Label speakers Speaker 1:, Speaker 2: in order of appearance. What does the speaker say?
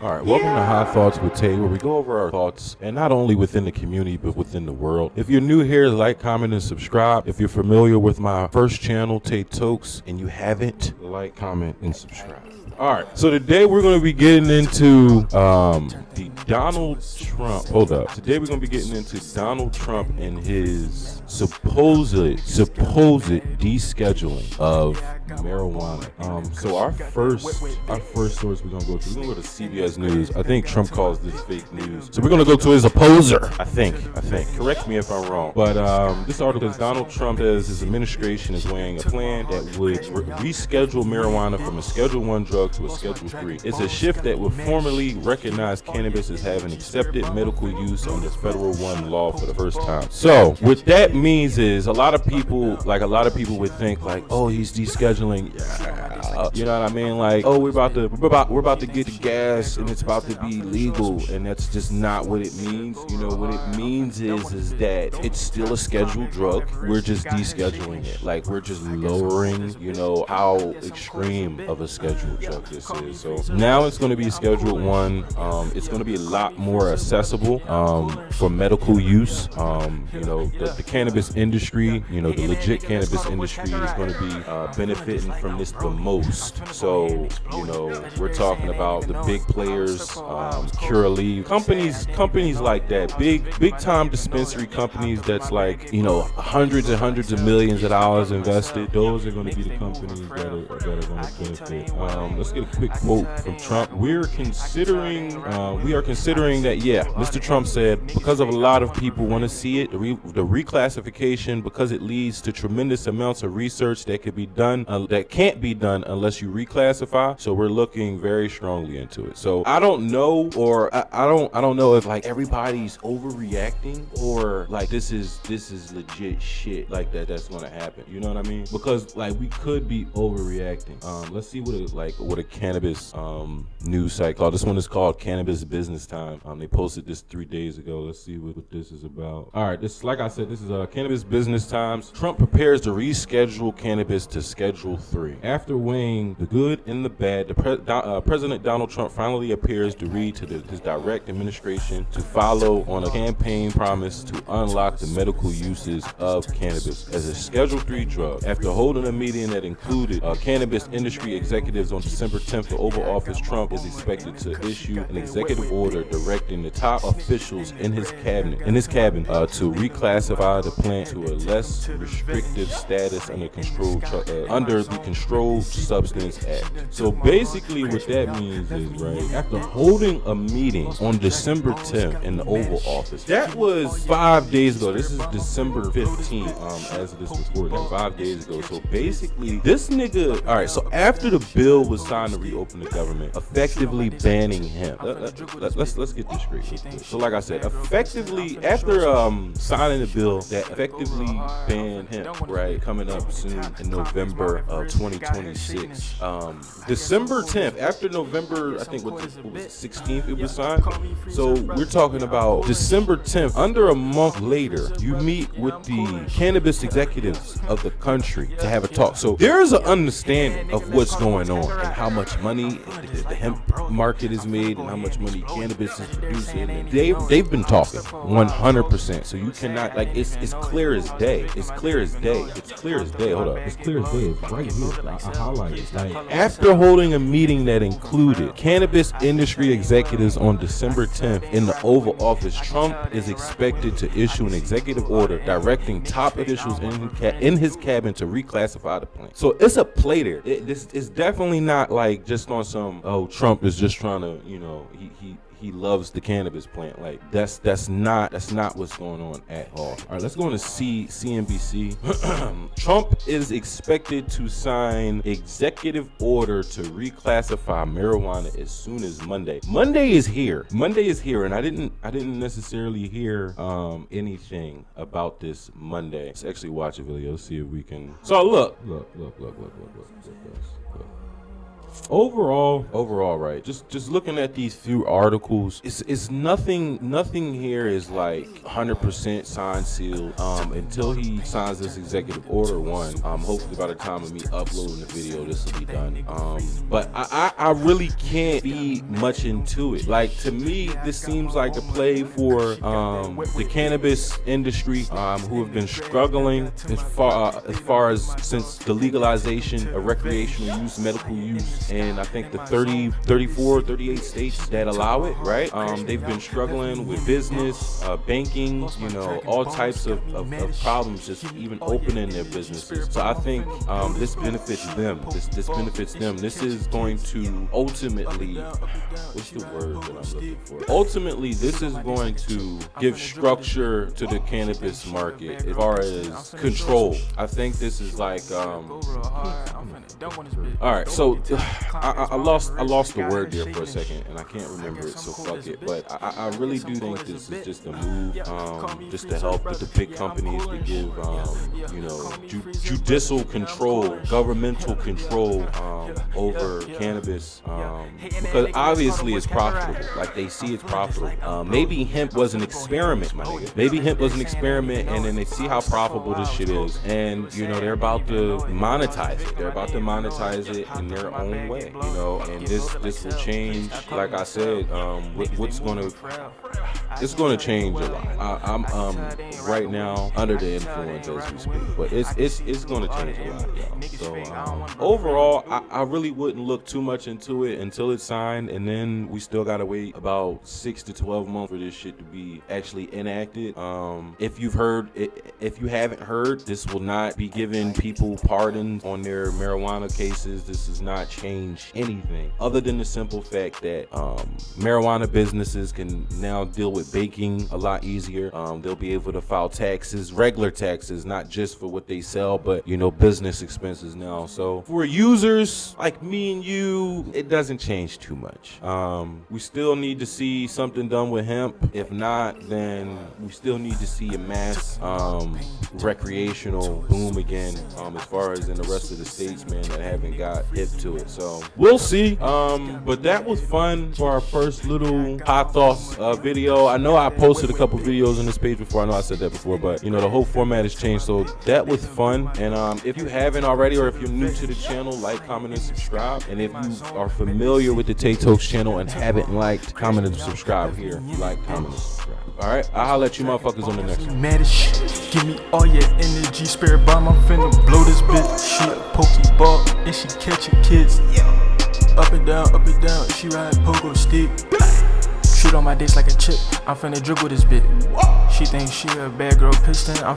Speaker 1: All right, welcome to Hot Thoughts with Tay, where we go over our thoughts, and not only within the community, but within the world. If you're new here, like, comment, and subscribe. If you're familiar with my first channel, TaeTokes, and you haven't, like, comment, and subscribe. All right, so today we're going to be getting into the Donald Trump. Hold up. Today we're going to be getting into Donald Trump and his supposed descheduling of marijuana. So our first source we're gonna go to CBS News. I think Trump calls this fake news. So we're gonna go to his opposer. I think. Correct me if I'm wrong. But this article is Donald Trump says his administration is weighing a plan that would reschedule marijuana from a Schedule 1 drug to a Schedule 3. It's a shift that would formally recognize cannabis as having accepted medical use under Federal 1 law for the first time. So what that means is a lot of people would think like, oh, he's descheduling. Yeah, you know what I mean? Like, oh, we're about to get the gas and it's about to be legal, and that's just not what it means. You know what it means is that it's still a scheduled drug. We're just descheduling it. Like, we're just lowering, you know, how extreme of a scheduled drug this is. So now it's going to be Schedule 1. It's going to be a lot more accessible for medical use. You know, the cannabis industry, you know, the legit cannabis industry is going to be benefiting from this the most. So, you know, we're talking about the big players, Curaleaf, companies like that, big time dispensary companies that's like, you know, hundreds and hundreds of millions of dollars invested. Those are going to be the companies that are going to benefit. Let's get a quick quote from Trump. We are considering that, yeah, Mr. Trump said, because of a lot of people want to see it, the reclassification, because it leads to tremendous amounts of research that could be done, that can't be done unless you reclassify. So we're looking very strongly into it. So I don't know, or I don't know if like everybody's overreacting, or like this is legit shit like that's gonna happen. You know what I mean? Because like we could be overreacting. Let's see what a cannabis news site called. This one is called Cannabis Business Time. They posted this 3 days ago. Let's see what this is about. All right, this, like I said, this is Cannabis Business Times. Trump prepares to reschedule cannabis to Schedule 3. After weighing the good and the bad, President Donald Trump finally appears to read to his direct administration to follow on a campaign promise to unlock the medical uses of cannabis as a Schedule 3 drug. After holding a meeting that included cannabis industry executives on December 10th, the Oval Office, Trump is expected to issue an executive order directing the top officials in his cabin to reclassify the plant to a less restrictive status under the Controlled Substance Act. So basically what that means is, right, after holding a meeting on December 10th in the Oval Office, that was 5 days ago. This is December 15th, as of this recording, 5 days ago. So basically, this nigga, all right, so after the bill was signed to reopen the government, effectively banning hemp. Let's get this straight. So like I said, effectively, after signing the bill that effectively banned hemp, right, coming up soon in November of 2026. December 10th, after November, I think what was it, 16th it was signed. So we're talking about December 10th. Under a month later, you meet with the cannabis executives of the country to have a talk. So there's an understanding of what's going on and how much money the hemp market is made and how much money cannabis is producing. And they've been talking 100%. So you cannot, like, it's clear as day. It's clear as day. Hold up. It's clear as day. It's right here. I highlighted it. Like, after holding a meeting that included cannabis industry executives on December 10th in the Oval Office, Trump is expected to issue an executive order directing top officials in his cabin to reclassify the plant. So it's a play there. This is definitely not like just on some, oh, Trump is just trying to, you know, he loves the cannabis plant. Like that's not what's going on at all. All right, let's go on to CNBC. Trump is expected to sign executive order to reclassify marijuana as soon as Monday. Monday is here, and I didn't necessarily hear anything about this Monday. Let's actually watch a video. Let's see if we can. So look. Overall, right. Just looking at these few articles, it's nothing here is like 100% signed, sealed. Until he signs this executive order one. Hopefully by the time of me uploading the video, this will be done. But I really can't be much into it. Like, to me, this seems like a play for the cannabis industry, who have been struggling as far as since the legalization of recreational use, medical use, and I think the 34, 38 states that allow it, right? They've been struggling with business, banking, all types of problems, just even opening their businesses. So I think this benefits them. This benefits them. This is going to ultimately, what's the word that I'm looking for? Ultimately, this is going to give structure to the cannabis market as far as control. I think this is like, all right. So I lost the word there for a second, and I can't remember it. So fuck it. But I really do think this is just a move, just to help with the big companies to give, judicial control, governmental control over cannabis, because obviously it's profitable. Like, they see it's profitable. Maybe hemp was an experiment, my nigga. Maybe hemp was an experiment, and then they see how profitable this shit is, and they're about to monetize it. They're about to monetize it in their own way, and this will change. Like I said, it's going to change a lot. I'm right now under the influence as we speak, but it's going to change a lot, y'all. So overall, I really wouldn't look too much into it until it's signed, and then we still gotta wait about 6 to 12 months for this shit to be actually enacted. If you haven't heard, this will not be giving people pardons on their marijuana cases. This does not change anything other than the simple fact that marijuana businesses can now deal with baking a lot easier. They'll be able to file taxes, regular taxes, not just for what they sell, but business expenses now. So for users like me and you, it doesn't change too much. We still need to see something done with hemp. If not, then we still need to see a mass recreational boom again, as far as in the rest of the states, man, that haven't got hip to it. So we'll see. But that was fun for our first little hot thoughts video. I know I posted a couple videos on this page before. I know I said that before, but the whole format has changed. So that was fun. And if you haven't already, or if you're new to the channel, like, comment, and subscribe. And if you are familiar with the TaeTokes channel and haven't liked, comment, and subscribe here. Like, comment, and subscribe. All right, I'll let you motherfuckers on the next one.
Speaker 2: Maddish, give me all your energy, spare bomb, I'm finna blow this bitch. She a pokeball, and she catching kids. Up and down, she ride pogo stick. Shoot on my dates like a chick, I'm finna dribble this bitch. She thinks she a bad girl piston, I'm